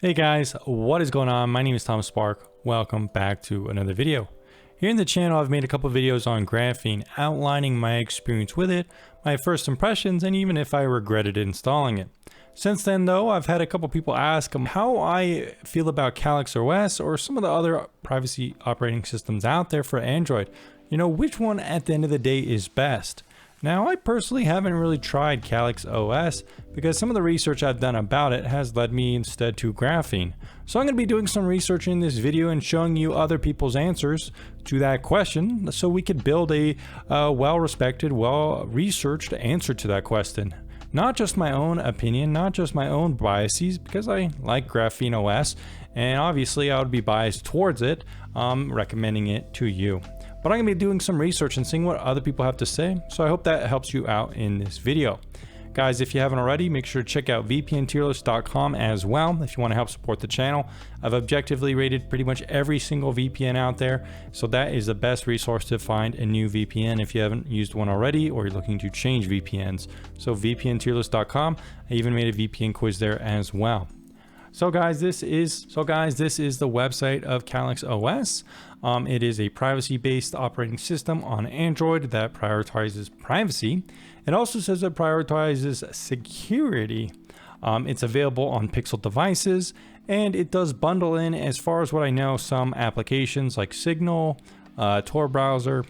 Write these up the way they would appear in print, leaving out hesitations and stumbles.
Hey guys, what is going on? My name is Thomas Spark. Welcome back to another video. Here in the channel, I've made a couple videos on Graphene, outlining my experience with it, my first impressions, and even if I regretted installing it. Since then though, I've had a couple people ask how I feel about Calyx OS or some of the other privacy operating systems out there for Android. You know, which one at the end of the day is best? Now, I personally haven't really tried Calyx OS because some of the research I've done about it has led me instead to Graphene. So I'm going to be doing some research in this video and showing you other people's answers to that question so we could build a well-respected, well-researched answer to that question. Not just my own opinion, not just my own biases, because I like Graphene OS and obviously I would be biased towards it, recommending it to you. But I'm going to be doing some research and seeing what other people have to say, so I hope that helps you out in this video. Guys, if you haven't already, make sure to check out VPNtierlist.com as well if you want to help support the channel. I've objectively rated pretty much every single VPN out there, so that is the best resource to find a new VPN if you haven't used one already or you're looking to change VPNs. So VPNtierlist.com, I even made a VPN quiz there as well. So guys, this is the website of Calyx OS. It is a privacy-based operating system on Android that prioritizes privacy. It also says it prioritizes security. It's available on Pixel devices, and it does bundle in, as far as what I know, some applications like Signal, Tor browser,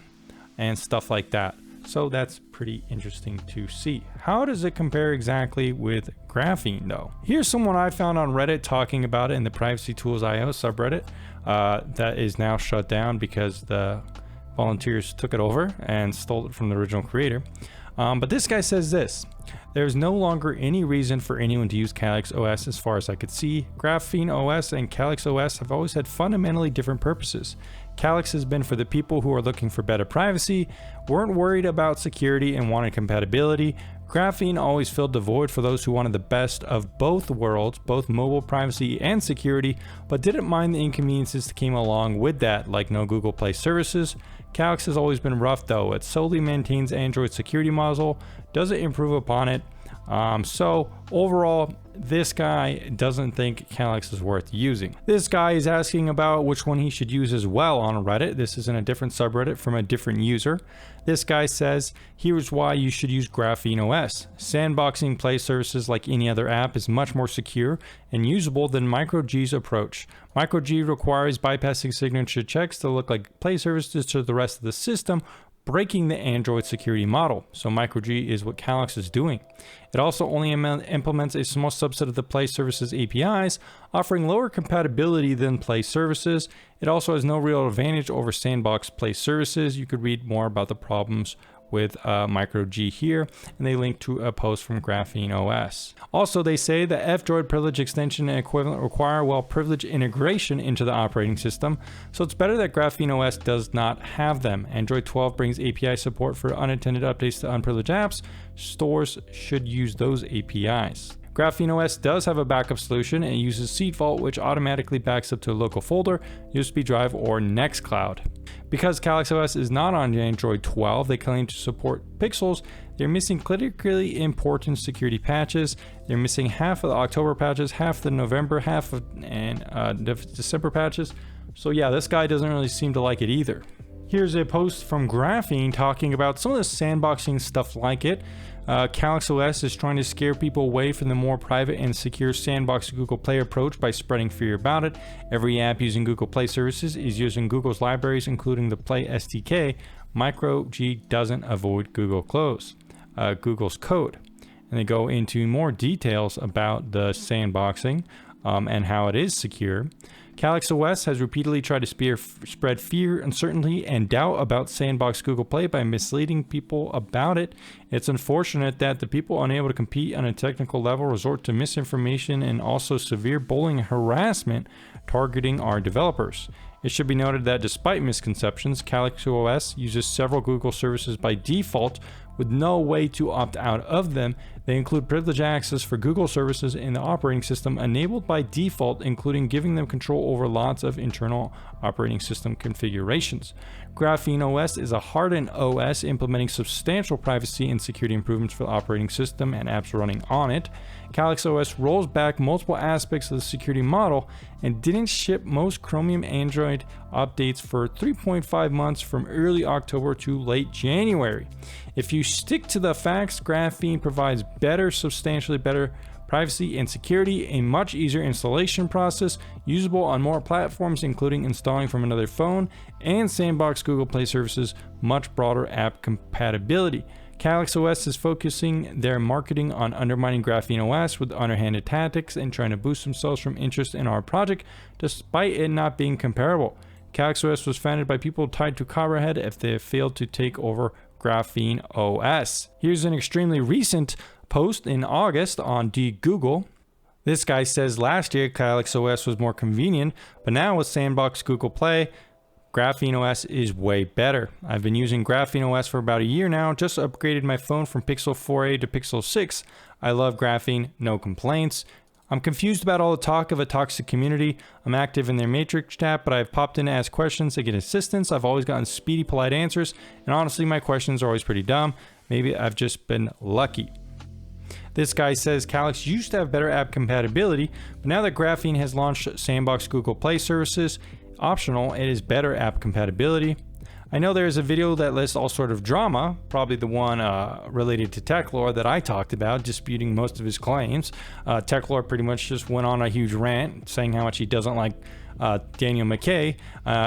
and stuff like that. So that's pretty interesting to see. How does it compare exactly with Graphene though? Here's someone I found on Reddit talking about it in the Privacy Tools IO subreddit that is now shut down because the volunteers took it over and stole it from the original creator. But this guy says this: there's no longer any reason for anyone to use Calyx OS as far as I could see. Graphene OS and Calyx OS have always had fundamentally different purposes. Calyx has been for the people who are looking for better privacy, weren't worried about security, and wanted compatibility. Graphene always filled the void for those who wanted the best of both worlds, both mobile privacy and security, but didn't mind the inconveniences that came along with that, like no Google Play services. Calyx has always been rough though. It solely maintains Android's security module, doesn't improve upon it. So overall, this guy doesn't think Calyx is worth using. This guy is asking about which one he should use as well on Reddit. This is in a different subreddit from a different user. This guy says, here's why you should use Graphene OS. Sandboxing Play services like any other app is much more secure and usable than MicroG's approach. MicroG requires bypassing signature checks to look like Play services to the rest of the system, breaking the Android security model. So MicroG is what Calyx is doing. It also only implements a small subset of the Play services APIs, offering lower compatibility than Play services. It also has no real advantage over sandbox Play services. You could read more about the problems with MicroG here, and they link to a post from Graphene OS. Also, they say the F-Droid privilege extension and equivalent require well-privileged integration into the operating system, so it's better that Graphene OS does not have them. Android 12 brings API support for unattended updates to unprivileged apps. Stores should use those APIs. Graphene OS does have a backup solution and it uses Seed Vault, which automatically backs up to a local folder, USB drive, or Nextcloud. Because Calyx OS is not on Android 12, they claim to support pixels. They're missing critically important security patches. They're missing half of the October patches, half the November, half of December patches. So yeah, this guy doesn't really seem to like it either. Here's a post from Graphene talking about some of the sandboxing stuff like it. Calyx OS is trying to scare people away from the more private and secure sandbox Google Play approach by spreading fear about it. Every app using Google Play services is using Google's libraries, including the Play SDK. MicroG doesn't avoid Google's code. And they go into more details about the sandboxing and how it is secure. Calyx OS has repeatedly tried to spread fear, uncertainty, and doubt about Sandbox Google Play by misleading people about it. It's unfortunate that the people unable to compete on a technical level resort to misinformation and also severe bullying and harassment targeting our developers. It should be noted that despite misconceptions, Calyx OS uses several Google services by default, with no way to opt out of them. They include privileged access for Google services in the operating system enabled by default, including giving them control over lots of internal operating system configurations. GrapheneOS is a hardened OS implementing substantial privacy and security improvements for the operating system and apps running on it. CalyxOS rolls back multiple aspects of the security model and didn't ship most Chromium Android updates for 3.5 months from early October to late January. If you stick to the facts, Graphene provides substantially better privacy and security, a much easier installation process, usable on more platforms including installing from another phone, and sandbox Google Play services, much broader app compatibility. CalyxOS is focusing their marketing on undermining GrapheneOS with underhanded tactics and trying to boost themselves from interest in our project, despite it not being comparable. CalyxOS was founded by people tied to Copperhead if they have failed to take over GrapheneOS. Here's an extremely recent post in August on Google. This guy says last year CalyxOS was more convenient, but now with Sandbox Google Play, GrapheneOS is way better. I've been using GrapheneOS for about a year now, just upgraded my phone from Pixel 4a to Pixel 6. I love Graphene, no complaints. I'm confused about all the talk of a toxic community. I'm active in their Matrix chat, but I've popped in to ask questions to get assistance. I've always gotten speedy, polite answers, and honestly, my questions are always pretty dumb. Maybe I've just been lucky. This guy says Calyx used to have better app compatibility, but now that Graphene has launched Sandbox Google Play services, optional, it is better app compatibility. I know there is a video that lists all sort of drama, probably the one related to Techlore that I talked about, disputing most of his claims. Techlore pretty much just went on a huge rant saying how much he doesn't like Daniel McKay,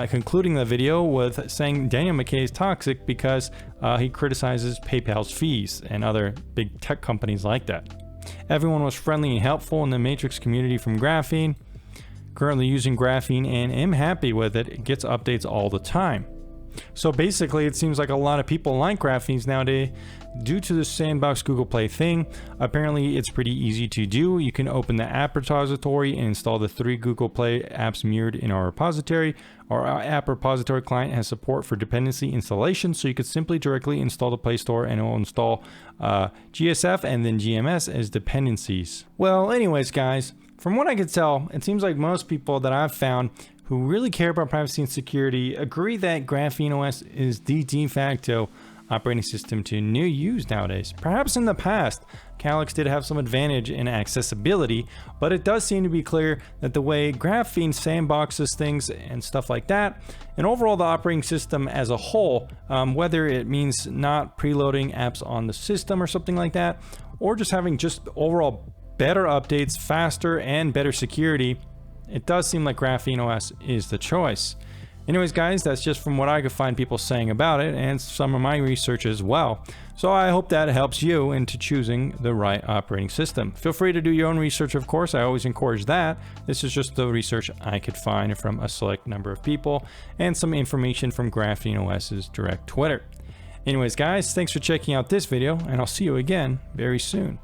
concluding the video with saying Daniel McKay is toxic because he criticizes PayPal's fees and other big tech companies like that. Everyone was friendly and helpful in the Matrix community from Graphene. Currently using Graphene and am happy with it. It gets updates all the time. So basically, it seems like a lot of people like Graphenes nowadays due to the Sandbox Google Play thing. Apparently, it's pretty easy to do. You can open the app repository and install the 3 Google Play apps mirrored in our repository. Our app repository client has support for dependency installation, so you could simply directly install the Play Store and it will install GSF and then GMS as dependencies. Well, anyways, guys, from what I could tell, it seems like most people that I've found who really care about privacy and security agree that GrapheneOS is the de facto operating system to use nowadays. Perhaps in the past, Calyx did have some advantage in accessibility, but it does seem to be clear that the way Graphene sandboxes things and stuff like that, and overall the operating system as a whole, whether it means not preloading apps on the system or something like that, or just having just overall better updates, faster, and better security, it does seem like GrapheneOS is the choice. Anyways, guys, that's just from what I could find people saying about it and some of my research as well. So I hope that helps you into choosing the right operating system. Feel free to do your own research, of course. I always encourage that. This is just the research I could find from a select number of people and some information from GrapheneOS's direct Twitter. Anyways, guys, thanks for checking out this video, and I'll see you again very soon.